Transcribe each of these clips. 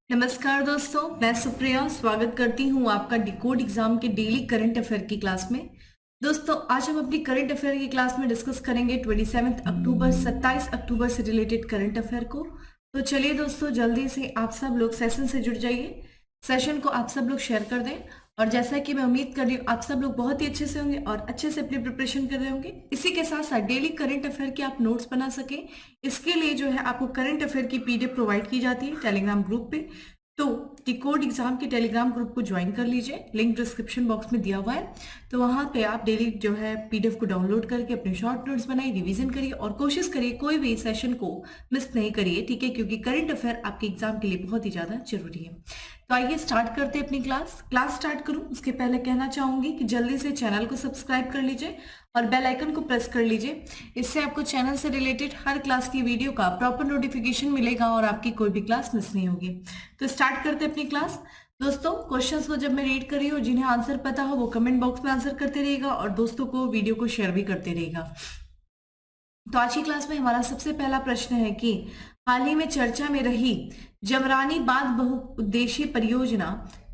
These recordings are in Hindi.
नमस्कार दोस्तों, मैं सुप्रिया स्वागत करती हूँ आपका डिकोड एग्जाम के डेली करंट अफेयर की क्लास में। दोस्तों, आज हम अपनी करंट अफेयर की क्लास में डिस्कस करेंगे 27 अक्टूबर 27 अक्टूबर से रिलेटेड करंट अफेयर को। तो चलिए दोस्तों, जल्दी से आप सब लोग सेशन से जुड़ जाइए, सेशन को आप सब लोग शेयर कर दें। और जैसा कि मैं उम्मीद कर रही हूँ आप सब लोग बहुत ही अच्छे से होंगे और अच्छे से अपनी प्रिपरेशन कर रहे होंगे। इसी के साथ साथ डेली करंट अफेयर के आप नोट्स बना सकें, इसके लिए जो है आपको करंट अफेयर की पीडीएफ प्रोवाइड की जाती है टेलीग्राम ग्रुप पे। तो डिकोड एग्जाम के टेलीग्राम ग्रुप को ज्वाइन कर लीजिए, लिंक डिस्क्रिप्शन बॉक्स में दिया हुआ है। तो वहां पे आप डेली जो है पीडीएफ को डाउनलोड करके अपने शॉर्ट नोट्स बनाइए, रिवीजन करिए और कोशिश करिए कोई भी सेशन को मिस नहीं करिए, ठीक है, क्योंकि करंट अफेयर आपके एग्जाम के लिए बहुत ही ज्यादा जरूरी है। तो आइए स्टार्ट करते हैं अपनी क्लास स्टार्ट करूं उसके पहले कहना चाहूंगी कि जल्दी से चैनल को सब्सक्राइब कर लीजिए और बेल आइकन को प्रेस कर लीजिए। इससे आपको चैनल से रिलेटेड हर क्लास की वीडियो का प्रॉपर नोटिफिकेशन मिलेगा और आपकी कोई भी क्लास मिस नहीं होगी। तो स्टार्ट करते हैं अपनी क्लास। दोस्तों, क्वेश्चंस को जब मैं रीड कर रही हूँ, जिन्हें आंसर पता हो वो कमेंट बॉक्स में आंसर करते रहेगा और दोस्तों को वीडियो को शेयर भी करते रहेगा। तो आज की क्लास में हमारा सबसे पहला प्रश्न है कि हाल ही में चर्चा में रही जमरानी बांध बहुउद्देशीय परियोजना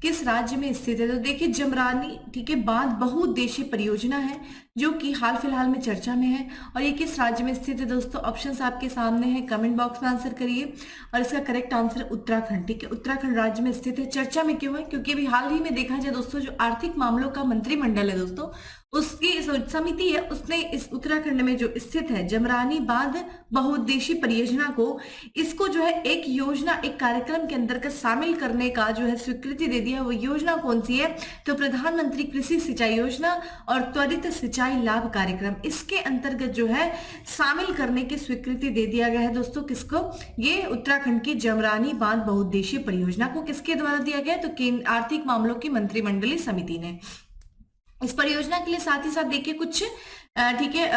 किस राज्य में स्थित है। तो देखिए, जमरानी, ठीक है, बांध बहुउद्देशीय परियोजना है जो कि हाल फिलहाल में चर्चा में है और ये किस राज्य में स्थित है। दोस्तों, ऑप्शंस आपके सामने हैं, कमेंट बॉक्स में आंसर करिए और इसका करेक्ट आंसर है उत्तराखंड। ठीक है, उत्तराखंड राज्य में स्थित है। चर्चा में क्यों है? क्योंकि अभी हाल ही में देखा जाए दोस्तों, जो आर्थिक मामलों का मंत्रिमंडल है दोस्तों, उसकी समिति है, उसने इस उत्तराखंड में जो स्थित है जमरानी बांध बहुउद्देशीय परियोजना को, इसको जो है एक योजना, एक कार्यक्रम के अंतर्गत शामिल करने का जो है स्वीकृति दे दिया। वो योजना कौन सी है? तो प्रधानमंत्री कृषि सिंचाई योजना और त्वरित सिंचाई लाभ कार्यक्रम, इसके अंतर्गत जो है शामिल करने की स्वीकृति दे दिया गया है दोस्तों। किसको? ये उत्तराखंड की जमरानी बांध बहुउद्देशीय परियोजना को किसके द्वारा दिया गया? तो आर्थिक मामलों की मंत्रिमंडलीय समिति ने। इस परियोजना के लिए साथ ही साथ देखिए कुछ ठीक है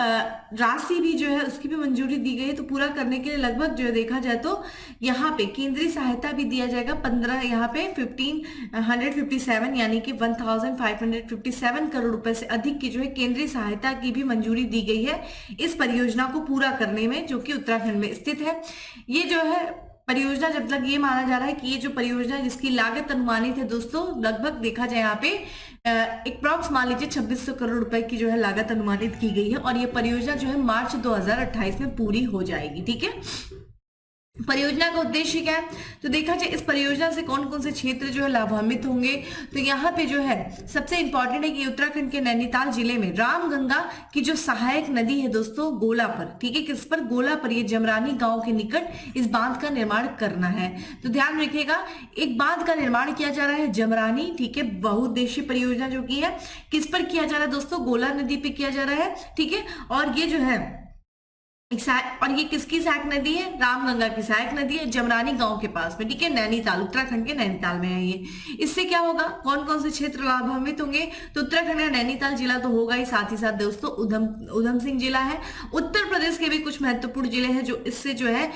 राशि भी जो है उसकी भी मंजूरी दी गई है। तो पूरा करने के लिए लगभग जो है देखा जाए तो यहाँ पे केंद्रीय सहायता भी दिया जाएगा 15, यहाँ पे 1557 यानी कि 1557 करोड़ रुपए से अधिक की जो है केंद्रीय सहायता की भी मंजूरी दी गई है इस परियोजना को पूरा करने में, जो कि उत्तराखंड में स्थित है। ये जो है परियोजना, जब तक ये माना जा रहा है कि ये जो परियोजना जिसकी लागत अनुमानित है दोस्तों, लगभग देखा जाए यहाँ पे अप्रॉक्स मान लीजिए 2600 करोड़ रुपए की जो है लागत अनुमानित की गई है और ये परियोजना जो है मार्च 2028 में पूरी हो जाएगी। ठीक है, परियोजना का उद्देश्य क्या है? तो देखा जाए इस परियोजना से कौन कौन से क्षेत्र जो है लाभान्वित होंगे। तो यहाँ पे जो है सबसे इंपॉर्टेंट है कि उत्तराखंड के नैनीताल जिले में रामगंगा की जो सहायक नदी है दोस्तों, गोला पर, ठीक है, किस पर? गोला पर, ये जमरानी गांव के निकट इस बांध का निर्माण करना है। तो ध्यान रखिएगा, एक बांध का निर्माण किया जा रहा है जमरानी, ठीक है, बहुउद्देशीय परियोजना जो की है किस पर किया जा रहा है दोस्तों? गोला नदी पे किया जा रहा है। ठीक है, और ये जो है और ये किसकी सहायक नदी है? रामगंगा की सहायक नदी है, जमरानी गांव के पास में, ठीक है, नैनीताल, उत्तराखंड के नैनीताल में है ये। इससे क्या होगा? कौन कौन से क्षेत्र लाभान्वित होंगे? तो उत्तराखंड का नैनीताल जिला तो होगा ही, साथ ही साथ दोस्तों उधम सिंह जिला है। उत्तर प्रदेश के भी कुछ महत्वपूर्ण जिले हैं जो इससे जो है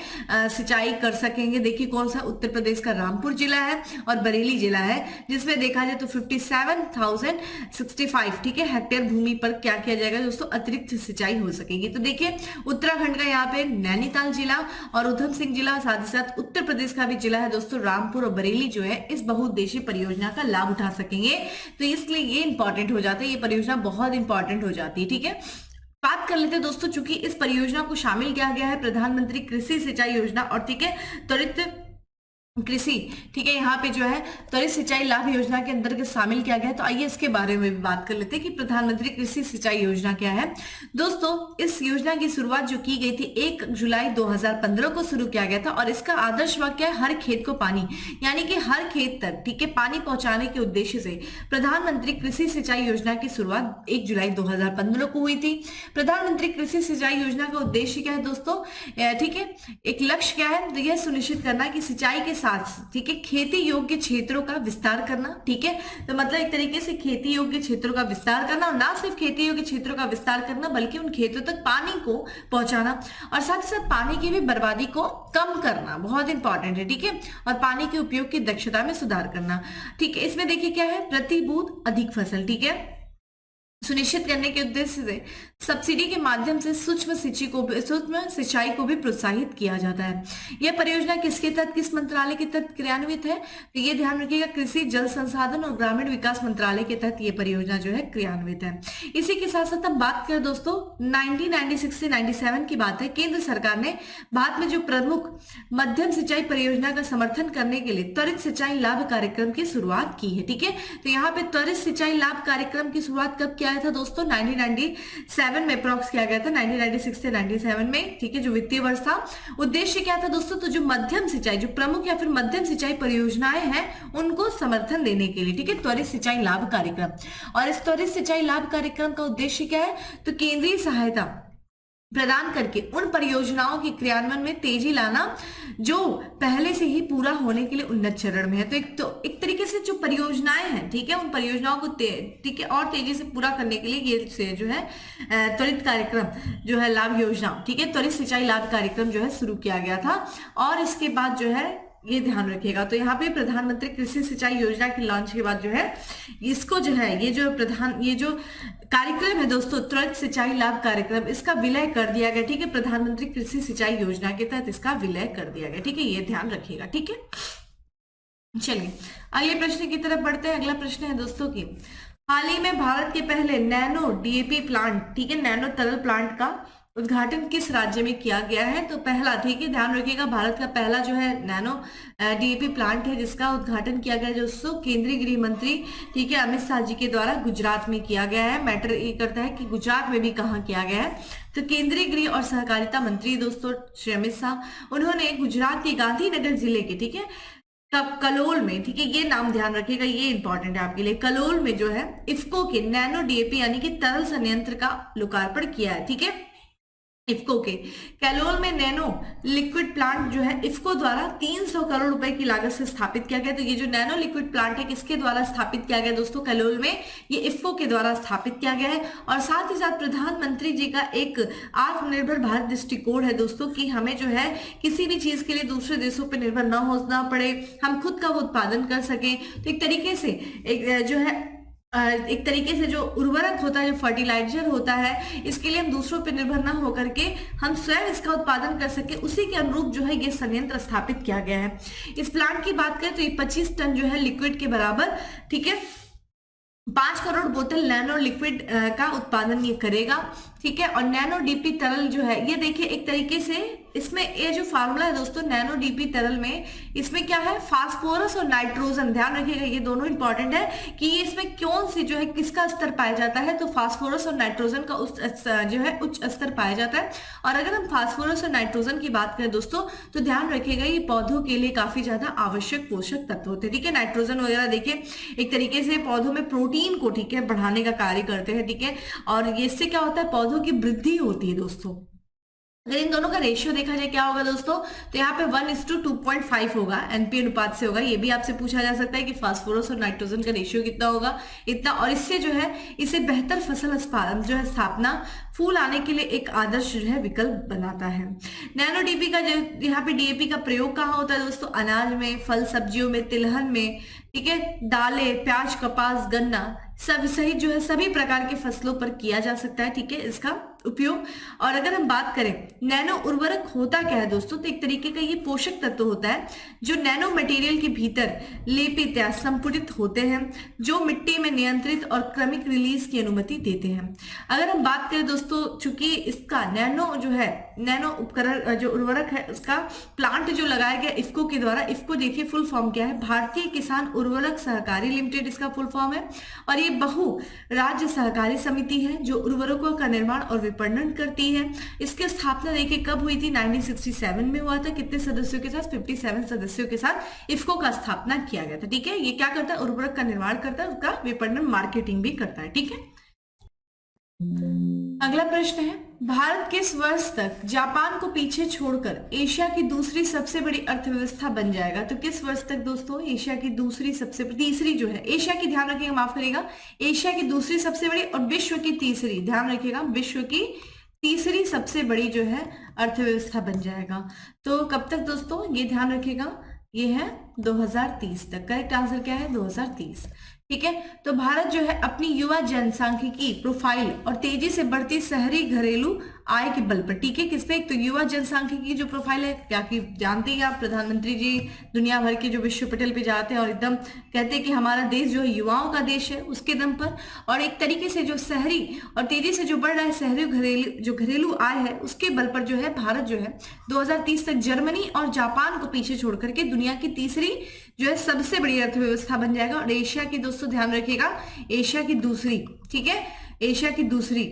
सिंचाई कर सकेंगे। देखिए कौन सा? उत्तर प्रदेश का रामपुर जिला है और बरेली जिला है, जिसमें देखा जाए तो 57,065, ठीक है, हेक्टेयर भूमि पर क्या किया जाएगा दोस्तों? अतिरिक्त सिंचाई हो सकेगी। तो देखिए उत्तराखंड का यहाँ पे नैनीताल जिला और उधम सिंह जिला, साथ ही साथ उत्तर प्रदेश का भी जिला है दोस्तों रामपुर और बरेली, जो है इस बहुउद्देशीय परियोजना का लाभ उठा सकेंगे। तो इसलिए ये इंपॉर्टेंट हो जाता है, ये परियोजना बहुत इंपॉर्टेंट हो जाती है। ठीक है, बात कर लेते हैं दोस्तों, चूंकि इस परियोजना को शामिल किया गया है प्रधानमंत्री कृषि सिंचाई योजना और ठीक है त्वरित कृषि, ठीक है, यहाँ पे जो है त्वरित सिंचाई लाभ योजना के अंतर्गत शामिल किया गया है। तो आइए इसके बारे में भी बात कर लेते हैं कि प्रधानमंत्री कृषि सिंचाई योजना क्या है। दोस्तों, इस योजना की शुरुआत जो की गई थी 1 जुलाई 2015 को शुरू किया गया था और इसका आदर्श वाक्य है हर खेत को पानी, यानी कि हर खेत तक, ठीक है, पानी पहुंचाने के उद्देश्य से प्रधानमंत्री कृषि सिंचाई योजना की शुरुआत 1 जुलाई 2015 को हुई थी। प्रधानमंत्री कृषि सिंचाई योजना का उद्देश्य क्या है दोस्तों? ठीक है, एक लक्ष्य क्या है? तो यह सुनिश्चित करना कि सिंचाई के साथ, ठीक है, खेती योग्य क्षेत्रों का विस्तार करना। ठीक है, तो मतलब एक तरीके से खेती योग्य क्षेत्रों का विस्तार करना और ना सिर्फ खेती योग्य क्षेत्रों का विस्तार करना बल्कि उन खेतों तक पानी को पहुंचाना और साथ ही साथ पानी की भी बर्बादी को कम करना बहुत इंपॉर्टेंट है। ठीक है, और पानी के उपयोग की दक्षता में सुधार करना। ठीक है, इसमें देखिए क्या है? प्रति बूंद अधिक फसल। ठीक है, सुनिश्चित करने के उद्देश्य से सब्सिडी के माध्यम से सूक्ष्म सिंचाई को भी प्रोत्साहित किया जाता है। यह परियोजना किसके तहत, किस मंत्रालय के तहत क्रियान्वित है, तो ये ध्यान रखिएगा, कृषि जल संसाधन और ग्रामीण विकास मंत्रालय के तहत ये परियोजना जो है क्रियान्वित है। इसी के साथ साथ हम बात करें दोस्तों 1996 से 97 की बात है, केंद्र सरकार ने भारत में जो प्रमुख मध्यम सिंचाई परियोजना का समर्थन करने के लिए त्वरित सिंचाई लाभ कार्यक्रम की शुरुआत की है। ठीक है, तो यहाँ पे त्वरित सिंचाई लाभ कार्यक्रम की शुरुआत कब किया था दोस्तों, 1997 में अप्रॉक्स किया गया था, 1996 से 97 में। ठीक है, जो वित्तीय वर्ष था, उद्देश्य क्या था दोस्तों, तो जो मध्यम सिंचाई, जो प्रमुख या फिर मध्यम सिंचाई परियोजनाएं हैं उनको समर्थन देने के लिए। ठीक है, त्वरित सिंचाई लाभ कार्यक्रम। और इस त्वरित सिंचाई लाभ कार्यक्रम का उद्देश्य क्या है, तो केंद्रीय सहायता प्रदान करके उन परियोजनाओं के क्रियान्वयन में तेजी लाना जो पहले से ही पूरा होने के लिए उन्नत चरण में है। तो एक तरीके से जो परियोजनाएं हैं, ठीक है, उन परियोजनाओं को ठीक है और तेजी से पूरा करने के लिए ये से जो है त्वरित कार्यक्रम जो है लाभ योजना, ठीक है, त्वरित सिंचाई लाभ कार्यक्रम जो है शुरू किया गया था। और इसके बाद जो है ये ध्यान रखिएगा, तो यहाँ पे प्रधानमंत्री कृषि सिंचाई योजना के लॉन्च के बाद जो है इसको जो है ये जो कार्यक्रम है दोस्तों त्वरित सिंचाई लाभ कार्यक्रम, इसका विलय कर दिया गया। ठीक है, प्रधानमंत्री कृषि सिंचाई योजना के तहत इसका विलय कर दिया गया। ठीक है, ये ध्यान रखिएगा। ठीक है, चलिए अगले प्रश्न की तरफ बढ़ते हैं। अगला प्रश्न है दोस्तों की, हाल ही में भारत के पहले नैनो डीएपी प्लांट, ठीक है, नैनो तरल प्लांट का उद्घाटन किस राज्य में किया गया है, तो पहला, ठीक है, ध्यान रखिएगा, भारत का पहला जो है नैनो डीएपी प्लांट है जिसका उद्घाटन किया गया दोस्तों केंद्रीय गृह मंत्री, ठीक है, अमित शाह जी के द्वारा गुजरात में किया गया है। मैटर ये करता है कि गुजरात में भी कहाँ किया गया है, तो केंद्रीय गृह और सहकारिता मंत्री दोस्तों श्री अमित शाह, उन्होंने गुजरात के गांधीनगर जिले के, ठीक है, तब कलोल में, ठीक है, ये नाम ध्यान रखिएगा, ये इंपॉर्टेंट है आपके लिए, कलोल में जो है इफ्को के नैनो डीएपी यानी कि तरल संयंत्र का लोकार्पण किया है। ठीक है, इफ्को के कैलोल में नैनो लिक्विड प्लांट जो है इफ्को द्वारा 300 करोड़ रुपए की लागत से स्थापित किया गया। तो ये जो नैनो लिक्विड प्लांट है किसके द्वारा स्थापित किया गया दोस्तों, कैलोल में, ये इफ्को के द्वारा स्थापित किया गया है। और साथ ही साथ प्रधानमंत्री जी का एक आत्मनिर्भर भारत दृष्टिकोण है दोस्तों कि हमें जो है किसी भी चीज के लिए दूसरे देशों पर निर्भर न होना पड़े, हम खुद का वो उत्पादन कर सकें। तो एक तरीके से एक तरीके से जो उर्वरक होता है, जो फर्टिलाइजर होता है, इसके लिए हम दूसरों पर निर्भर ना होकर के हम स्वयं इसका उत्पादन कर सके, उसी के अनुरूप जो है ये संयंत्र स्थापित किया गया है। इस प्लांट की बात करें तो ये 25 टन जो है लिक्विड के बराबर, ठीक है, 5 करोड़ बोतल नैनो लिक्विड का उत्पादन ये करेगा। ठीक है, और नैनो डीपी तरल जो है ये देखिए एक तरीके से इसमें ये जो फार्मूला है दोस्तों नैनो डीपी तरल में, इसमें क्या है, फास्फोरस और नाइट्रोजन, ध्यान रखिएगा ये दोनों इंपॉर्टेंट है कि ये इसमें कौन सी जो है किसका स्तर पाया जाता है, तो फास्फोरस और नाइट्रोजन का जो है उच्च स्तर पाया जाता है। और अगर हम फास्फोरस और नाइट्रोजन की बात करें दोस्तों तो ध्यान रखिएगा ये पौधों के लिए काफी ज्यादा आवश्यक पोषक तत्व होते हैं। ठीक है, नाइट्रोजन वगैरह देखिए एक तरीके से पौधों में प्रोटीन को, ठीक है, बढ़ाने का कार्य करते हैं। ठीक है, और इससे क्या होता है, पौधों की वृद्धि होती है दोस्तों। अगर इन दोनों का रेशियो देखा जाए क्या होगा दोस्तों, तो यहाँ पे 1:2.5 होगा, एनपी अनुपात से होगा। ये भी आपसे पूछा जा सकता है कि फास्फोरस और नाइट्रोजन का रेशियो कितना होगा, इतना। और इससे जो है इसे बेहतर फसल जो है स्थापना, फूल आने के लिए एक आदर्श जो है विकल्प बनाता है। नैनो डीपी का जो यहाँ पे डीएपी का प्रयोग कहाँ होता है दोस्तों, अनाज में, फल सब्जियों में, तिलहन में, ठीक है, दालें, प्याज, कपास, गन्ना सब सहित जो है सभी प्रकार के फसलों पर किया जा सकता है। ठीक है, इसका उपयोग। और अगर हम बात करें नैनो उर्वरक होता क्या है दोस्तों, तो एक तरीके का ये पोषक तत्व होता है जो नैनो मटेरियल के भीतर लेपित या संपुटित होते हैं, जो मिट्टी में नियंत्रित और क्रमिक रिलीज की अनुमति देते हैं। अगर हम बात करें दोस्तों, चूंकि इसका नैनो जो है नैनो उपकरण जो उर्वरक है उसका प्लांट जो लगाया गया इफ्को के द्वारा, इफ्को देखिए फुल फॉर्म क्या है, भारतीय किसान उर्वरक सहकारी लिमिटेड इसका फुल फॉर्म है। और ये बहु राज्य सहकारी समिति है जो उर्वरकों का निर्माण और विपणन करती है। इसकी स्थापना देखिए कब हुई थी, 1967 में हुआ था। कितने सदस्यों के साथ, 57 सदस्यों के साथ इफ्को का स्थापना किया गया था। ठीक है, ये क्या करता है, उर्वरक का निर्माण करता है, उसका विपणन मार्केटिंग भी करता है। ठीक है, अगला प्रश्न है, भारत किस वर्ष तक जापान को पीछे छोड़कर एशिया की दूसरी सबसे बड़ी अर्थव्यवस्था बन जाएगा। तो किस वर्ष तक दोस्तों एशिया की तीसरी जो है, एशिया की ध्यान रखिएगा, माफ करिएगा, एशिया की दूसरी सबसे बड़ी और विश्व की तीसरी, ध्यान रखिएगा, विश्व की तीसरी सबसे बड़ी जो है अर्थव्यवस्था बन जाएगा। तो कब तक दोस्तों, ये ध्यान रखिएगा, ये है 2030 तक। करेक्ट आंसर क्या है, 2030। ठीक है। तो भारत जो है अपनी युवा जनसांख्यिकी प्रोफाइल और तेजी से बढ़ती शहरी घरेलू आय के बल पर, ठीक है, किस पे, एक तो युवा जनसांख्यिकी जो प्रोफाइल है, क्या कि जानते हैं आप प्रधानमंत्री जी दुनिया भर के जो विश्व पटल पे जाते हैं और एकदम कहते हैं कि हमारा देश जो है युवाओं का देश है, उसके दम पर, और एक तरीके से जो शहरी और तेजी से जो बढ़ रहा है शहरी घरेलू आय है, उसके बल पर जो है भारत जो है 2030 तक जर्मनी और जापान को पीछे छोड़ करके दुनिया की तीसरी जो है सबसे बड़ी अर्थव्यवस्था बन जाएगा। और एशिया की, दोस्तों ध्यान रखिएगा, एशिया की दूसरी, ठीक है, एशिया की दूसरी।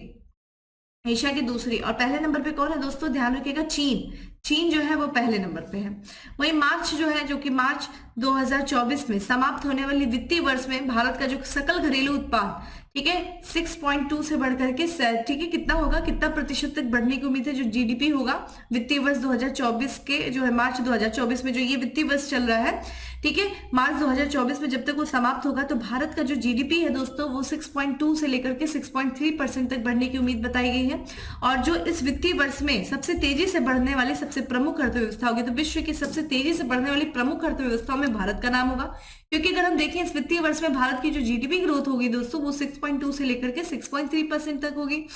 और पहले नंबर पे कौन है दोस्तों, ध्यान रखिएगा, चीन जो है वो पहले नंबर पे है। वही मार्च जो है, जो कि मार्च 2024 में समाप्त होने वाली वित्तीय वर्ष में भारत का जो सकल घरेलू उत्पाद, ठीक है, 6.2 से बढ़ करके, ठीक है, कितना होगा, कितना प्रतिशत तक बढ़ने की उम्मीद है, जो जीडीपी होगा वित्तीय वर्ष 2024 के जो है मार्च 2024 में जो ये वित्तीय वर्ष चल रहा है, ठीक है, मार्च 2024 में जब तक वो समाप्त होगा तो भारत का जो जीडीपी है दोस्तों वो 6.2 से लेकर के 6.3% तक बढ़ने की उम्मीद बताई गई है। और जो इस वित्तीय वर्ष में सबसे तेजी से बढ़ने वाली सबसे प्रमुख अर्थव्यवस्था होगी, तो विश्व की सबसे तेजी से बढ़ने वाली प्रमुख अर्थव्यवस्थाओं में भारत का नाम होगा, क्योंकि अगर हम देखें इस वित्तीय वर्ष में भारत की जो जीडीपी ग्रोथ होगी दोस्तों वो 6.2 से लेकर के 6.3% तक होगी।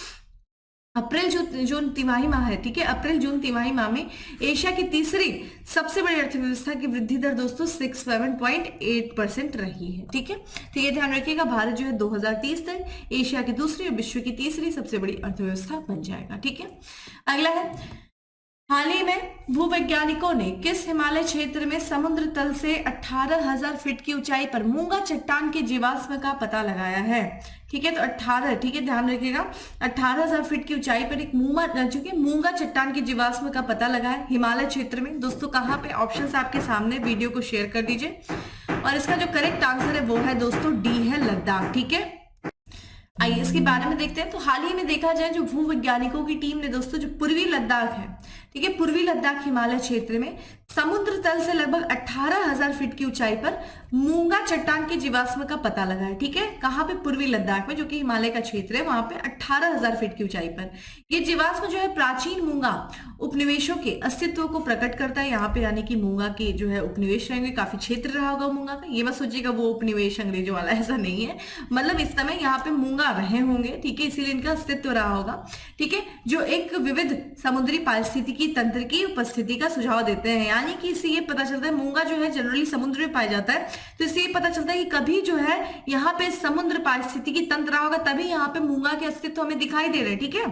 अप्रैल जून तिमाही माह है, ठीक है, अप्रैल जून तिमाही माह में एशिया की तीसरी सबसे बड़ी अर्थव्यवस्था की वृद्धि दर दोस्तों 7.8% रही है, ठीक है। तो ये ध्यान रखिएगा, भारत जो है 2030 तक एशिया की दूसरी और विश्व की तीसरी सबसे बड़ी अर्थव्यवस्था बन जाएगा, ठीक है। अगला है, हाल ही में भूवैज्ञानिकों ने किस हिमालय क्षेत्र में समुद्र तल से 18,000 फीट की ऊंचाई पर मूंगा चट्टान के जीवाश्म का पता लगाया है, ठीक है। तो 18, ठीक है, ध्यान रखिएगा, 18,000 फीट की ऊंचाई पर एक मूंगा चट्टान के जीवाश्म का पता लगा है हिमालय क्षेत्र में। दोस्तों कहाँ पे, ऑप्शंस आपके सामने, वीडियो को शेयर कर दीजिए। और इसका जो करेक्ट आंसर है वो है दोस्तों डी है, लद्दाख, ठीक है। आइए इसके बारे में देखते हैं। तो हाल ही में देखा जाए जो भूवैज्ञानिकों की टीम ने दोस्तों जो पूर्वी लद्दाख है, ठीक है, पूर्वी लद्दाख हिमालय क्षेत्र में समुद्र तल से लगभग 18,000 फीट की ऊंचाई पर मूंगा चट्टान के जीवाश्म का पता लगा है, ठीक है। कहाँ पे, पूर्वी लद्दाख में, जो कि हिमालय का क्षेत्र है, वहां पे 18,000 फीट की ऊंचाई पर ये जीवाश्म जो है प्राचीन मूंगा उपनिवेशों के अस्तित्व को प्रकट करता है। यहाँ पे यानी कि मूंगा के जो है उपनिवेश रहेंगे, काफी क्षेत्र रहा होगा मूंगा का, ये मत सोचिएगा वो उपनिवेश अंग्रेजों वाला, ऐसा नहीं है, मतलब इस समय यहाँ पे मूंगा रहे होंगे, ठीक है, इसीलिए इनका अस्तित्व रहा होगा, ठीक है, जो एक विविध समुद्री पारिस्थितिकी तंत्र की उपस्थिति का सुझाव देते हैं। यानी कि इससे ये पता चलता है, मूंगा जो है जनरली समुद्र में पाया जाता है, तो इससे ये पता चलता है कि कभी जो है यहाँ पे समुद्र पारिस्थितिकी तंत्र रहा होगा, तभी यहाँ पे मूंगा के अस्तित्व हमें दिखाई दे रहे हैं, ठीक है।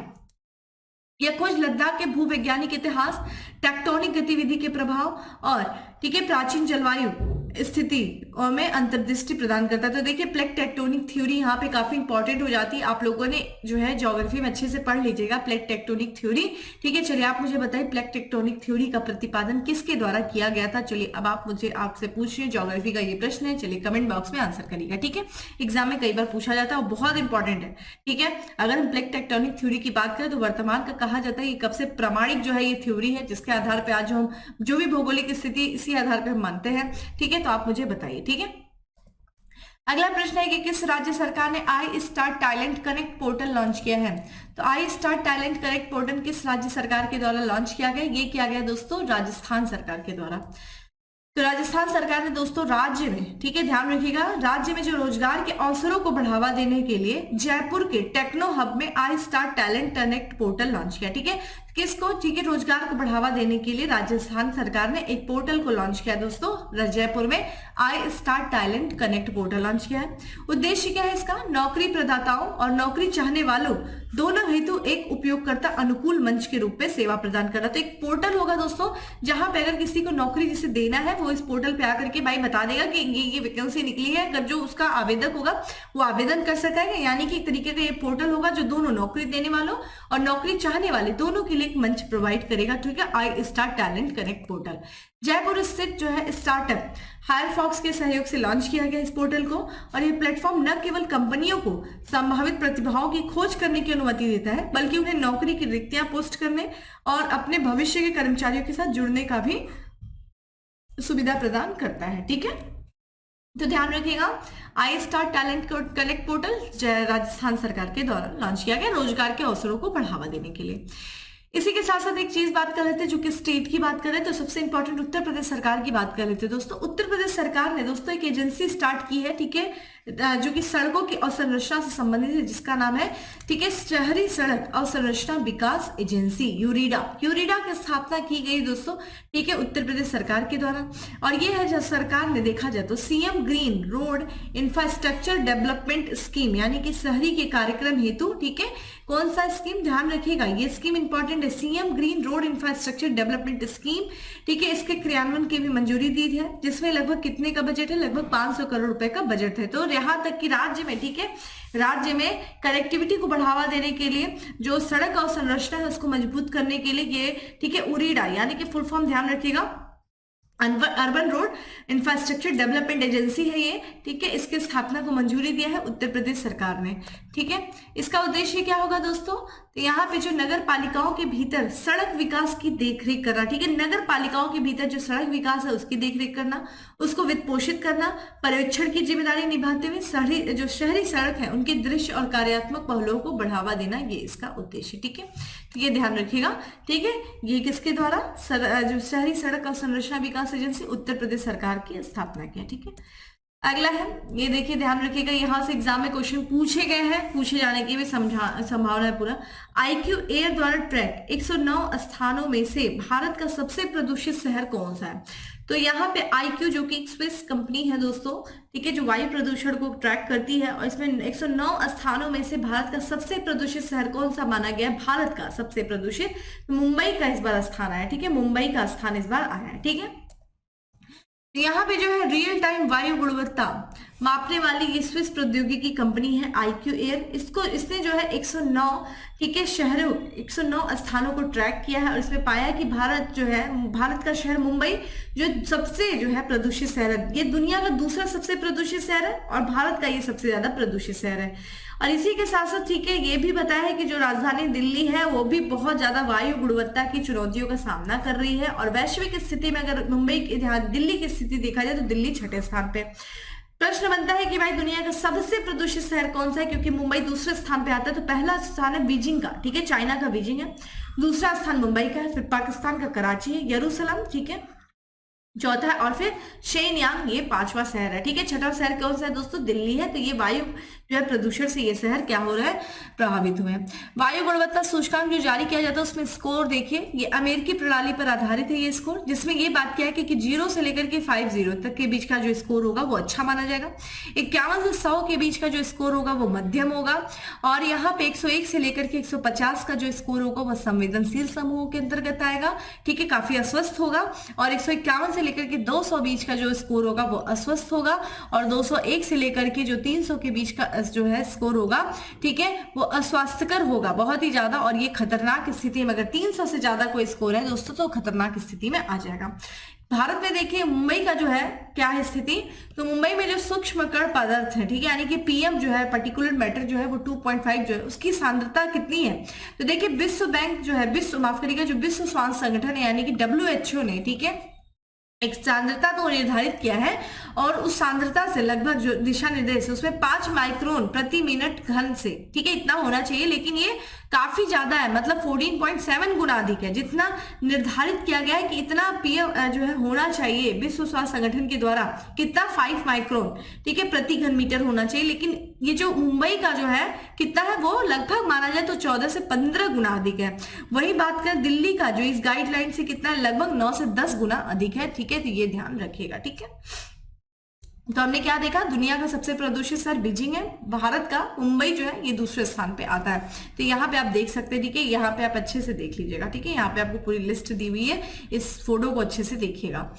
यह खोज लद्दाख के भूवैज्ञानिक इतिहास, टेक्टोनिक गतिविधि के प्रभाव और, ठीक है, प्राचीन जलवायु स्थिति में अंतर्दृष्टि प्रदान करता है। तो देखिए प्लेट टेक्टोनिक थ्योरी यहाँ पे काफी इंपॉर्टेंट हो जाती है, आप लोगों ने जो है ज्योग्राफी में अच्छे से पढ़ लीजिएगा प्लेट टेक्टोनिक थ्योरी, ठीक है। चलिए आप मुझे बताइए प्लेट टेक्टोनिक थ्योरी का प्रतिपादन किसके द्वारा किया गया था। चलिए अब आप मुझे आपसे पूछिए, ज्योग्राफी का ये प्रश्न है, चलिए कमेंट बॉक्स में आंसर करिएगा, ठीक है। एग्जाम में कई बार पूछा जाता है और बहुत इंपॉर्टेंट है, ठीक है। अगर हम प्लेट टेक्टोनिक थ्योरी की बात करें तो वर्तमान का कहा जाता है ये कब से प्रमाणिक जो है ये थ्योरी है, जिसके आधार पर आज हम जो भी भौगोलिक स्थिति इसी आधार पर हम मानते हैं, ठीक है। तो आप मुझे बताइए, ठीक है। अगला प्रश्न है कि किस राज्य सरकार ने I star talent connect portal launch किया है। तो I star talent connect portal किस राज्य सरकार के द्वारा लॉन्च किया गया, ये किया गया दोस्तों राजस्थान सरकार के द्वारा। तो राजस्थान सरकार ने दोस्तों राज्य में, ठीक है, ध्यान रखिएगा, राज्य में जो रोजगार के अवसरों को बढ़ावा देने के लिए जयपुर के टेक्नो हब में I star talent connect portal launch किया, ठीक है। किसको, ठीक है, रोजगार को बढ़ावा देने के लिए राजस्थान सरकार ने एक पोर्टल को लॉन्च किया दोस्तों, जयपुर में I star talent connect portal launch किया है। उद्देश्य क्या है इसका, नौकरी प्रदाताओं और नौकरी चाहने वालों दोनों हेतु एक उपयोगकर्ता अनुकूल मंच के रूप में सेवा प्रदान कर रहा। तो एक पोर्टल होगा दोस्तों जहां पे अगर किसी को नौकरी जिसे देना है वो इस पोर्टल पे आकर के भाई बता देगा कि ये वैकेंसी निकली है, अगर जो उसका आवेदक होगा वो आवेदन कर सकेगा। यानी कि एक तरीके का ये पोर्टल होगा जो दोनों नौकरी देने वालों और नौकरी चाहने वाले दोनों के लिए एक मंच प्रोवाइड करेगा, ठीक है। I star talent connect portal Jaipur स्थित जो है स्टार्टअप हायरफॉक्स के सहयोग से लॉन्च किया गया इस पोर्टल को। और ये प्लेटफॉर्म न केवल कंपनियों को संभावित प्रतिभाओं की खोज करने की अनुमति देता है, बल्कि उन्हें नौकरी की रिक्तियां पोस्ट करने और अपने भविष्य के कर्मचारियों के साथ जुड़ने का भी सुविधा प्रदान करता है, ठीक है। तो ध्यान रखिएगा, I star talent connect portal Rajasthan सरकार के द्वारा लॉन्च किया गया रोजगार के अवसरों को बढ़ावा देने के लिए। इसी के साथ साथ एक चीज बात कर रहे थे, जो कि स्टेट की बात कर रहे थे, तो सबसे इंपॉर्टेंट उत्तर प्रदेश सरकार की बात कर रहे थे दोस्तों। उत्तर प्रदेश सरकार ने दोस्तों एक एजेंसी स्टार्ट की है, ठीक है, जो कि सड़कों की अवसंरचना से संबंधित है, जिसका नाम है, ठीक है, शहरी सड़क अवसंरचना विकास एजेंसी, यूरीडा। यूरीडा की स्थापना की गई दोस्तों, ठीक है, उत्तर प्रदेश सरकार के द्वारा। और ये है, जब सरकार ने देखा जाए तो CM green road infrastructure development scheme, यानी कि शहरी के कार्यक्रम हेतु, ठीक है, कौन सा स्कीम, ध्यान रखिएगा ये स्कीम इंपॉर्टेंट है, CM green road infrastructure development scheme, ठीक है, इसके क्रियान्वयन की भी मंजूरी दी है, जिसमें लगभग कितने का बजट है, लगभग 500 करोड़ रुपए का बजट है। तो यहाँ तक कि राज्य में, ठीक है, राज्य में कनेक्टिविटी को बढ़ावा देने के लिए, जो सड़क अवसंरचना है उसको मजबूत करने के लिए ये, ठीक है, उरीडा, यानी कि फुल फॉर्म ध्यान रखिएगा, urban road infrastructure development agency है ये, ठीक है, इसकी स्थापना को मंजूरी दिया है उत्तर प्रदेश सरकार ने, ठीक है। इसका उद्देश्य क्या होगा दोस्तों, तो यहाँ पे जो नगर पालिकाओं के भीतर सड़क विकास की देखरेख करना, ठीक है, नगर पालिकाओं के भीतर जो सड़क विकास है उसकी देखरेख करना, उसको वित्त पोषित करना, पर्यवेक्षण की जिम्मेदारी निभाते हुए जो शहरी सड़क है उनके दृश्य और कार्यात्मक पहलुओं को बढ़ावा देना, ये इसका उद्देश्य, ठीक है, तो ये ध्यान रखिएगा, ठीक है। ये किसके द्वारा, जो शहरी सड़क अवसंरचना विकास एजेंसी उत्तर प्रदेश सरकार की स्थापना किया, ठीक है। अगला है, ये देखिए, ध्यान रखिएगा, यहां से एग्जाम में क्वेश्चन पूछे गए हैं, पूछे जाने की भी संभावना है पूरा। आईक्यू एयर द्वारा ट्रैक 109 स्थानों में से भारत का सबसे प्रदूषित शहर कौन सा है। तो यहाँ पे आईक्यू, जो कि एक स्विस कंपनी है दोस्तों, ठीक है, जो वायु प्रदूषण को ट्रैक करती है, और इसमें 109 स्थानों में से भारत का सबसे प्रदूषित शहर कौन सा माना गया है, भारत का सबसे प्रदूषित, मुंबई का इस बार स्थान आया, ठीक है, मुंबई का स्थान इस बार आया है, ठीक है। यहाँ पे जो है रियल टाइम वायु गुणवत्ता मापने वाली ये स्विस प्रौद्योगिकी कंपनी है आईक्यू एयर, इसने जो है 109, ठीक है, शहरों 109 स्थानों को ट्रैक किया है, और इसमें पाया कि भारत का शहर मुंबई जो सबसे जो है प्रदूषित शहर है, ये दुनिया का दूसरा सबसे प्रदूषित शहर है, और भारत का ये सबसे ज्यादा प्रदूषित शहर है। और इसी के साथ साथ, ठीक है, ये भी बताया है कि जो राजधानी दिल्ली है वो भी बहुत ज्यादा वायु गुणवत्ता की चुनौतियों का सामना कर रही है, और वैश्विक स्थिति में अगर दिल्ली की स्थिति देखा जाए तो दिल्ली 6ठे स्थान पे। प्रश्न बनता है कि भाई दुनिया का सबसे प्रदूषित शहर कौन सा है, क्योंकि मुंबई दूसरे स्थान पे आता है। तो पहला स्थान है बीजिंग का, ठीक है, चाइना का बीजिंग है, दूसरा स्थान मुंबई का है, फिर पाकिस्तान का कराची है, यरूशलेम, ठीक है, चौथा है, और फिर शेनयांग, ये 5वां शहर है, ठीक है। छठा शहर कौन सा है दोस्तों, दिल्ली है। तो ये वायु जो है प्रदूषण से ये शहर क्या हो रहा है, प्रभावित हुए हैं। वायु गुणवत्ता सूचकांक जो जारी किया जाता है उसमें स्कोर देखिए, ये अमेरिकी प्रणाली पर आधारित है ये स्कोर, जिसमें ये बात क्या है कि 0 से लेकर के 50 तक के बीच का जो स्कोर होगा वो अच्छा माना जाएगा। 51 से 100 के बीच का जो स्कोर होगा वो मध्यम होगा, और यहाँ पे 101 से लेकर के 150 का जो स्कोर होगा वो संवेदनशील समूहों के अंतर्गत आएगा, ठीक है, काफी अस्वस्थ होगा। और 151 से लेकर के 200 बीच का जो स्कोर होगा वो अस्वस्थ होगा, और 201 से लेकर के जो 300 के बीच का जो है स्कोर होगा, ठीक है, वो अस्वास्थ्यकर होगा बहुत ही ज्यादा, और ये खतरनाक स्थिति में, अगर 300 से ज्यादा कोई स्कोर है दोस्तों तो खतरनाक स्थिति में आ जाएगा। भारत में देखिए मुंबई का जो है क्या है स्थिति, तो मुंबई में जो सूक्ष्म कण पदार्थ है, ठीक है, यानी कि पीएम जो है, पर्टिकुलर मैटर जो है वो 2.5 जो है उसकी सांद्रता कितनी है। तो देखिए विश्व बैंक जो है, जो विश्व स्वास्थ्य संगठन है यानी कि WHO ने, ठीक है, एक सांद्रता तो निर्धारित किया है, और उस सांद्रता से लगभग जो दिशा निर्देश है उसमें 5 माइक्रोन प्रति मिनट घन से, ठीक है, इतना होना चाहिए, लेकिन ये काफी ज्यादा है, मतलब 14.7 गुना अधिक है। जितना निर्धारित किया गया है कि इतना पीएम जो है होना चाहिए विश्व स्वास्थ्य संगठन के द्वारा, कितना 5 माइक्रोन, ठीक है, प्रति घन मीटर होना चाहिए, लेकिन ये जो मुंबई का जो है कितना है, वो लगभग माना जाए तो 14 से 15 गुना अधिक है। वही बात करें दिल्ली का, जो इस गाइडलाइन से कितना है, लगभग 9 से 10 गुना अधिक है, ठीक है, तो ये ध्यान रखिएगा, ठीक है। तो हमने क्या देखा, दुनिया का सबसे प्रदूषित शहर बीजिंग है, भारत का मुंबई जो है ये दूसरे स्थान पे आता है। तो यहाँ पे आप देख सकते हैं, ठीक है, यहाँ पे आप अच्छे से देख लीजिएगा, ठीक है, यहाँ पे आपको पूरी लिस्ट दी हुई है, इस फोटो को अच्छे से देखिएगा।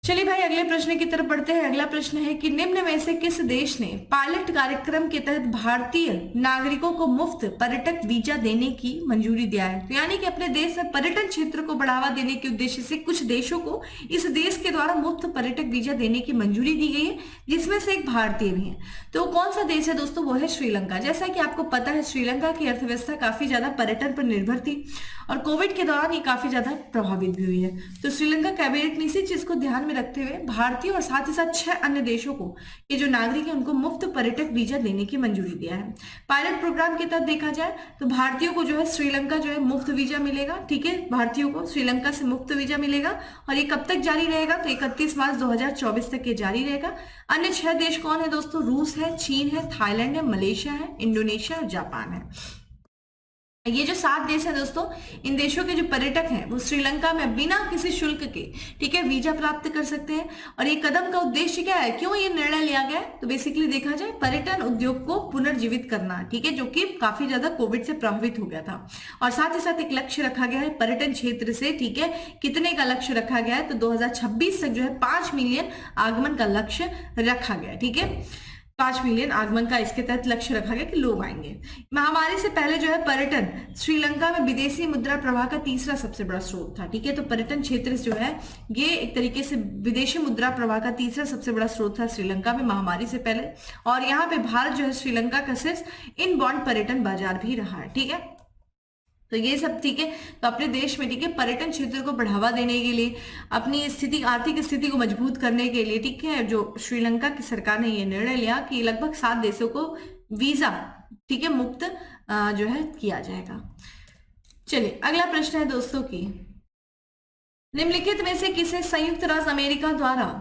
चलिए भाई अगले प्रश्न की तरफ बढ़ते हैं। अगला प्रश्न है कि निम्न में से किस देश ने पायलट कार्यक्रम के तहत भारतीय नागरिकों को मुफ्त पर्यटक वीजा देने की मंजूरी दिया है। तो यानी कि अपने देश में पर्यटन क्षेत्र को बढ़ावा देने के उद्देश्य से कुछ देशों को इस देश के द्वारा मुफ्त पर्यटक वीजा देने की मंजूरी दी गई है, जिसमें से एक भारतीय भी है। तो कौन सा देश है दोस्तों, वो है श्रीलंका। जैसा कि आपको पता है श्रीलंका की अर्थव्यवस्था काफी ज्यादा पर्यटन पर निर्भर थी, और कोविड के दौरान ये काफी ज्यादा प्रभावित भी हुई है। तो श्रीलंका कैबिनेट ने इसी चीज को ध्यान में रखते हुए भारतीय और साथ ही साथ 6 अन्य देशों को ये जो नागरिक है उनको मुफ्त पर्यटक वीजा देने की मंजूरी दिया है। पायलट प्रोग्राम के तहत देखा जाए तो भारतीयों को जो है श्रीलंका जो है मुफ्त वीजा मिलेगा, ठीक है, भारतीयों को श्रीलंका से मुफ्त वीजा मिलेगा और ये कब तक जारी रहेगा, तो 31 मार्च 2024 तक ये जारी रहेगा। अन्य 6 देश कौन है दोस्तों, रूस है, चीन है, थाईलैंड है, मलेशिया है, इंडोनेशिया और जापान है। ये जो 7 देश है दोस्तों, इन देशों के जो पर्यटक हैं वो श्रीलंका में बिना किसी शुल्क के, ठीक है, वीजा प्राप्त कर सकते हैं। और ये कदम का उद्देश्य क्या है, क्यों ये निर्णय लिया गया है, तो बेसिकली देखा जाए पर्यटन उद्योग को पुनर्जीवित करना, ठीक है, जो कि काफी ज्यादा कोविड से प्रभावित हो गया था। और साथ ही साथ एक लक्ष्य रखा गया है पर्यटन क्षेत्र से, ठीक है, कितने का लक्ष्य रखा गया है, तो 2026 तक जो है 5 मिलियन आगमन का लक्ष्य रखा गया, ठीक है, 5 मिलियन आगमन का इसके तहत लक्ष्य रखा गया कि लोग आएंगे। महामारी से पहले जो है पर्यटन श्रीलंका में विदेशी मुद्रा प्रवाह का तीसरा सबसे बड़ा स्रोत था, ठीक है, तो पर्यटन क्षेत्र जो है ये एक तरीके से विदेशी मुद्रा प्रवाह का तीसरा सबसे बड़ा स्रोत था श्रीलंका में महामारी से पहले। और यहाँ पे भारत जो है श्रीलंका का सिर्फ इनबाउंड पर्यटन बाजार भी रहा है, ठीक है, तो ये सब ठीक है। तो अपने देश में, ठीक है, पर्यटन क्षेत्र को बढ़ावा देने के लिए, अपनी स्थिति, आर्थिक स्थिति को मजबूत करने के लिए, ठीक है, जो श्रीलंका की सरकार ने ये निर्णय लिया कि लगभग 7 देशों को वीजा, ठीक है, मुफ्त जो है किया जाएगा। चलिए अगला प्रश्न है दोस्तों की, निम्नलिखित में से किसे संयुक्त राज्य अमेरिका द्वारा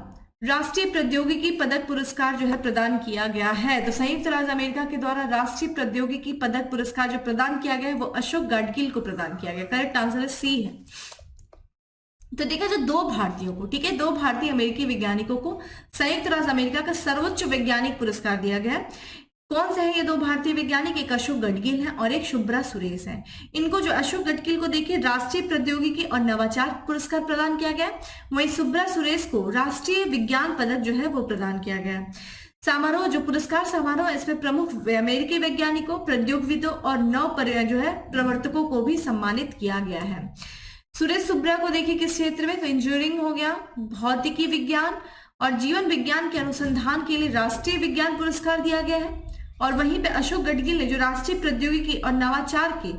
राष्ट्रीय प्रौद्योगिकी पदक पुरस्कार जो है प्रदान किया गया है, तो संयुक्त राज्य अमेरिका के द्वारा राष्ट्रीय प्रौद्योगिकी पदक पुरस्कार जो प्रदान किया गया है वो अशोक गाडगिल को प्रदान किया गया। करेक्ट आंसर सी है। तो देखा जाए 2 भारतीयों को, ठीक है, 2 भारतीय अमेरिकी वैज्ञानिकों को संयुक्त राज्य अमेरिका का सर्वोच्च वैज्ञानिक पुरस्कार दिया गया है। कौन से हैं ये 2 भारतीय वैज्ञानिक, एक अशोक गडगिल है और एक शुभ्रा सुरेश है। इनको जो अशोक गडगिल को देखिए राष्ट्रीय प्रौद्योगिकी और नवाचार पुरस्कार प्रदान किया गया, वहीं शुभ्रा सुरेश को राष्ट्रीय विज्ञान पदक जो है वो प्रदान किया गया। समारोह, जो पुरस्कार समारोह, इसमें प्रमुख अमेरिकी वैज्ञानिकों, प्रौद्योगिविदों और नव जो है प्रवर्तकों को भी सम्मानित किया गया है। सुरेश शुभ्रा को देखिए किस क्षेत्र में, तो इंजीनियरिंग हो गया, भौतिकी विज्ञान और जीवन विज्ञान के अनुसंधान के लिए राष्ट्रीय विज्ञान पुरस्कार दिया गया है। और वहीं पे अशोक गडगिल ने जो राष्ट्रीय प्रौद्योगिकी और नवाचार के,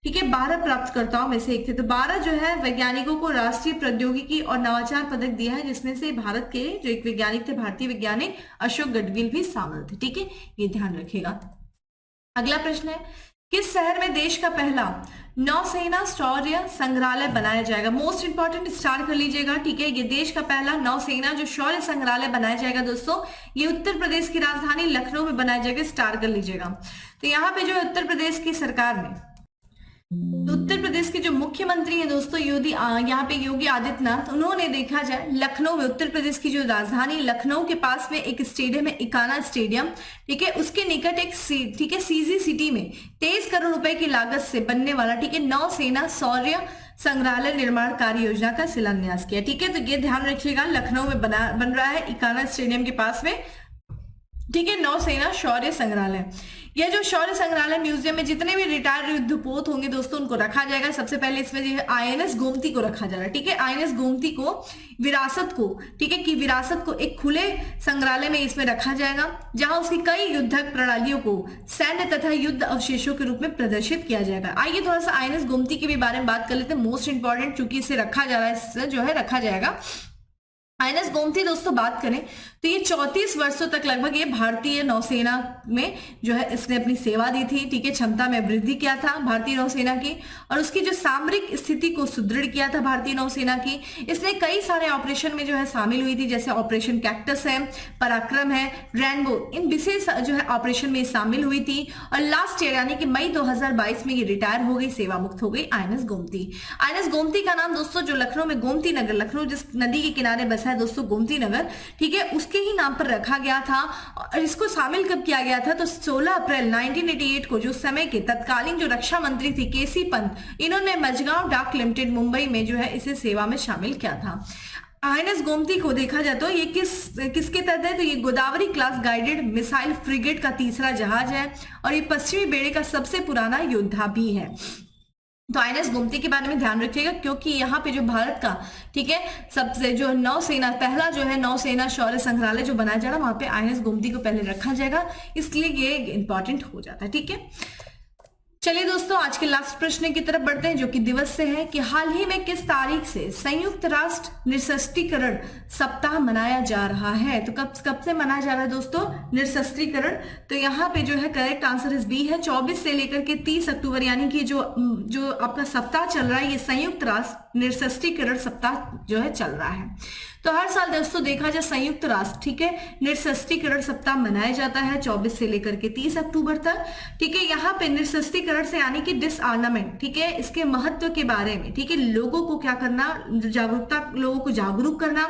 ठीक है, 12 प्राप्तकर्ताओं में से एक थे, तो 12 जो है वैज्ञानिकों को राष्ट्रीय प्रौद्योगिकी और नवाचार पदक दिया है, जिसमें से भारत के जो एक वैज्ञानिक थे, भारतीय वैज्ञानिक अशोक गडगिल भी शामिल थे, ठीक है, ये ध्यान रखिएगा। अगला प्रश्न है, किस शहर में देश का पहला नौसेना शौर्य संग्रहालय बनाया जाएगा। मोस्ट इंपॉर्टेंट, स्टार कर लीजिएगा, ठीक है, ये देश का पहला नौसेना जो शौर्य संग्रहालय बनाया जाएगा दोस्तों, ये उत्तर प्रदेश की राजधानी लखनऊ में बनाया जाएगा, स्टार कर लीजिएगा। तो यहाँ पे जो है उत्तर प्रदेश की सरकार में, तो उत्तर प्रदेश के जो मुख्यमंत्री है दोस्तों यहाँ पे योगी आदित्यनाथ, उन्होंने देखा जाए लखनऊ में, उत्तर प्रदेश की जो राजधानी लखनऊ के पास में एक स्टेडियम है, इकाना स्टेडियम, ठीक है, उसके निकट एक, ठीक है, सीजी सिटी में 23 करोड़ रुपए की लागत से बनने वाला, ठीक है, नौसेना शौर्य संग्रहालय निर्माण कार्य योजना का शिलान्यास किया, ठीक है, तो ये ध्यान रखिएगा, लखनऊ में बन रहा है इकाना स्टेडियम के पास में, ठीक है, नौसेना शौर्य संग्रहालय। यह जो शौर्य संग्रहालय म्यूजियम में जितने भी रिटायर्ड युद्धपोत होंगे दोस्तों उनको रखा जाएगा। सबसे पहले इसमें जो है आईएनएस गोमती को रखा जा रहा है, ठीक है, आईएनएस गोमती को विरासत को, ठीक है, कि विरासत को एक खुले संग्रहालय में इसमें रखा जाएगा, जहां उसकी कई युद्धक प्रणालियों को सैन्य तथा युद्ध अवशेषों के रूप में प्रदर्शित किया जाएगा। आइए थोड़ा सा आईएनएस गोमती के भी बारे में बात कर लेते हैं, मोस्ट इंपॉर्टेंट, चूंकि इसे रखा जा रहा है, इससे जो है रखा जाएगा। आईएनएस गोमती दोस्तों बात करें तो ये 34 वर्षों तक लगभग ये भारतीय नौसेना में जो है इसने अपनी सेवा दी थी, ठीक है, क्षमता में वृद्धि किया था भारतीय नौसेना की, और उसकी जो सामरिक स्थिति को सुदृढ़ किया था भारतीय नौसेना की। इसने कई सारे ऑपरेशन में जो है शामिल हुई थी, जैसे ऑपरेशन कैक्टस है, पराक्रम है, रेनबो, इन विशेष जो है ऑपरेशन में शामिल हुई थी। और लास्ट ईयर यानी कि मई 2022 में ये रिटायर हो गई, सेवा मुक्त हो गई आईएनएस गोमती। आईएनएस गोमती का नाम दोस्तों जो लखनऊ में गोमती नगर, लखनऊ जिस नदी के किनारे बसा है दोस्तों गोमती नगर, ठीक है, उसके ही नाम पर रखा गया था। और इसको शामिल कब किया गया था, तो 16 अप्रैल 1988 को जो समय के तत्कालीन जो रक्षा मंत्री थी केसी पंत, इन्होंने मझगांव डाक लिमिटेड मुंबई में जो है इसे सेवा में शामिल किया था। आईएनएस गोमती को देखा जाए तो ये किसके तहत है, तो ये Godavari class guided missile frigate का तीसरा जहाज है और ये पश्चिमी बेड़े का सबसे पुराना योद्धा भी है। तो आईएनएस गोमती के बारे में ध्यान रखिएगा, क्योंकि यहाँ पे जो भारत का, ठीक है, सबसे जो नौसेना पहला जो है नौसेना शौर्य संग्रहालय जो बनाया जा रहा है, वहां पे आईएनएस गोमती को पहले रखा जाएगा, इसलिए ये इंपॉर्टेंट हो जाता है, ठीक है। चलिए दोस्तों, आज के लास्ट प्रश्न की तरफ बढ़ते हैं, जो कि दिवस से है कि हाल ही में किस तारीख से संयुक्त राष्ट्र निरस्त्रीकरण सप्ताह मनाया जा रहा है। तो कब से मनाया जा रहा है दोस्तों निरस्त्रीकरण? तो यहाँ पे जो है करेक्ट आंसर इस बी है, 24 से लेकर के 30 अक्टूबर, यानी कि जो आपका सप्ताह चल रहा है, ये संयुक्त राष्ट्र निरस्त्रीकरण सप्ताह जो है चल रहा है। तो हर साल दोस्तों देखा जाए संयुक्त राष्ट्र, ठीक है, निरस्त्रीकरण सप्ताह मनाया जाता है 24 से लेकर के 30 अक्टूबर तक। ठीक है, यहाँ पे निरस्त्रीकरण से यानी कि डिसआर्मामेंट, ठीक है, इसके महत्व के बारे में, ठीक है, लोगों को क्या करना, लोगों को जागरूक करना,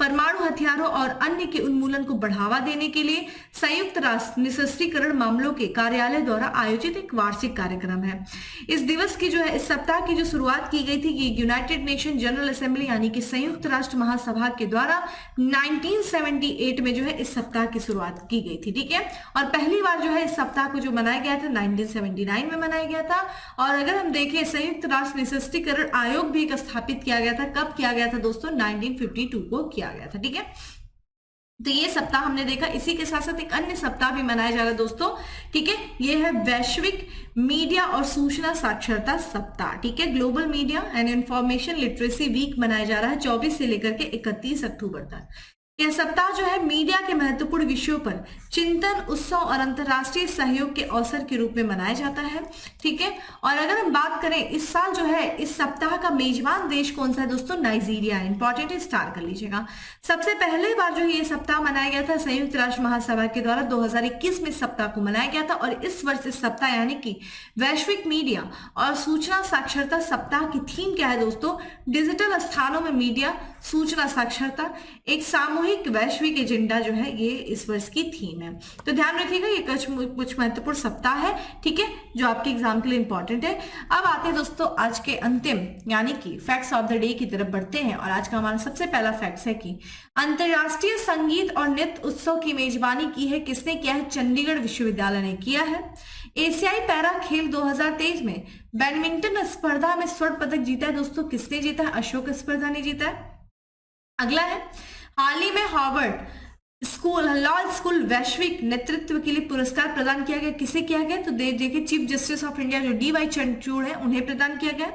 परमाणु हथियारों और अन्य के उन्मूलन को बढ़ावा देने के लिए संयुक्त राष्ट्र निरस्त्रीकरण मामलों के कार्यालय द्वारा आयोजित एक वार्षिक कार्यक्रम है। इस दिवस की जो है, इस सप्ताह की जो शुरुआत की गई थी कि यूनाइटेड नेशन जनरल असेंबली यानी कि संयुक्त राष्ट्र महासभा के द्वारा 1978 में जो है इस सप्ताह की शुरुआत की गई थी। ठीक है, और पहली बार जो है इस सप्ताह को जो मनाया गया था 1979 में मनाया गया था। और अगर हम देखें संयुक्त राष्ट्र निरस्त्रीकरण आयोग भी एक स्थापित किया गया था, कब किया गया था दोस्तों? 1952 को किया गया था। ठीक है, तो ये सप्ताह हमने देखा। इसी के साथ साथ एक अन्य सप्ताह भी मनाया जा रहा है दोस्तों, ठीक है, ये है वैश्विक मीडिया और सूचना साक्षरता सप्ताह। ठीक है, global media and information literacy week मनाया जा रहा है 24 से लेकर के 31 अक्टूबर तक। यह सप्ताह जो है मीडिया के महत्वपूर्ण विषयों पर चिंतन, उत्सव और अंतर्राष्ट्रीय सहयोग के अवसर के रूप में मनाया जाता है। ठीक है, और अगर हम बात करें इस साल जो है इस सप्ताह का मेजबान देश कौन सा है दोस्तों? नाइजीरिया। इंपॉर्टेंट है, स्टार कर लीजिएगा। सबसे पहले बार जो है ये सप्ताह मनाया गया था संयुक्त राष्ट्र महासभा के द्वारा 2021 में सप्ताह को मनाया गया था। और इस वर्ष इस सप्ताह यानी कि वैश्विक मीडिया और सूचना साक्षरता सप्ताह की थीम क्या है दोस्तों? डिजिटल स्थानों में मीडिया सूचना साक्षरता, एक सामूहिक वैश्विक एजेंडा जो है ये इस वर्ष की थीम है। तो ध्यान रखिएगा, ये कुछ महत्वपूर्ण सप्ताह है, ठीक है, जो आपके एग्जाम के लिए इंपॉर्टेंट है। अब आते हैं दोस्तों आज के अंतिम यानी कि फैक्ट्स ऑफ द डे की तरफ बढ़ते हैं। और आज का हमारा सबसे पहला फैक्ट्स है कि अंतरराष्ट्रीय संगीत और नृत्य उत्सव की मेजबानी की है किसने किया है? चंडीगढ़ विश्वविद्यालय ने किया है। एशियाई पैरा खेल 2023 में बैडमिंटन स्पर्धा में स्वर्ण पदक जीता है दोस्तों, किसने जीता है? अशोक स्पर्धा ने जीता है। अगला है, हाल ही में हार्वर्ड स्कूल लॉ स्कूल वैश्विक नेतृत्व के लिए पुरस्कार प्रदान किया गया, किसे किया गया? तो देखिए चीफ जस्टिस ऑफ इंडिया जो DY चंद्रचूड़ है उन्हें प्रदान किया गया।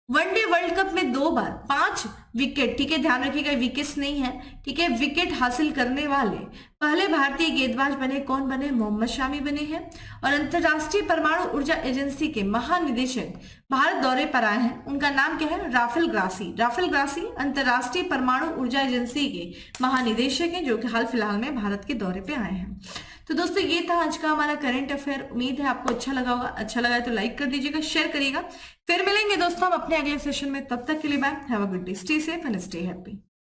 वनडे वर्ल्ड कप में 2 बार 5 विकेट, ठीक है, ध्यान रखिएगा विकेट्स नहीं है, ठीक है, विकेट हासिल करने वाले पहले भारतीय गेंदबाज बने, कौन बने? मोहम्मद शामी बने हैं। और अंतरराष्ट्रीय परमाणु ऊर्जा एजेंसी के महानिदेशक भारत दौरे पर आए हैं, उनका नाम क्या है? Rafale grassy. राफेल ग्रासी अंतरराष्ट्रीय परमाणु ऊर्जा एजेंसी के महानिदेशक हैं, जो कि हाल फिलहाल में भारत के दौरे पे आए हैं। तो दोस्तों ये था आज का हमारा करंट अफेयर। उम्मीद है आपको अच्छा लगा होगा। अच्छा लगा है तो लाइक कर दीजिएगा, शेयर करिएगा। फिर मिलेंगे दोस्तों हम अपने अगले सेशन में, तब तक के लिए bye, have a good day, stay safe and stay happy.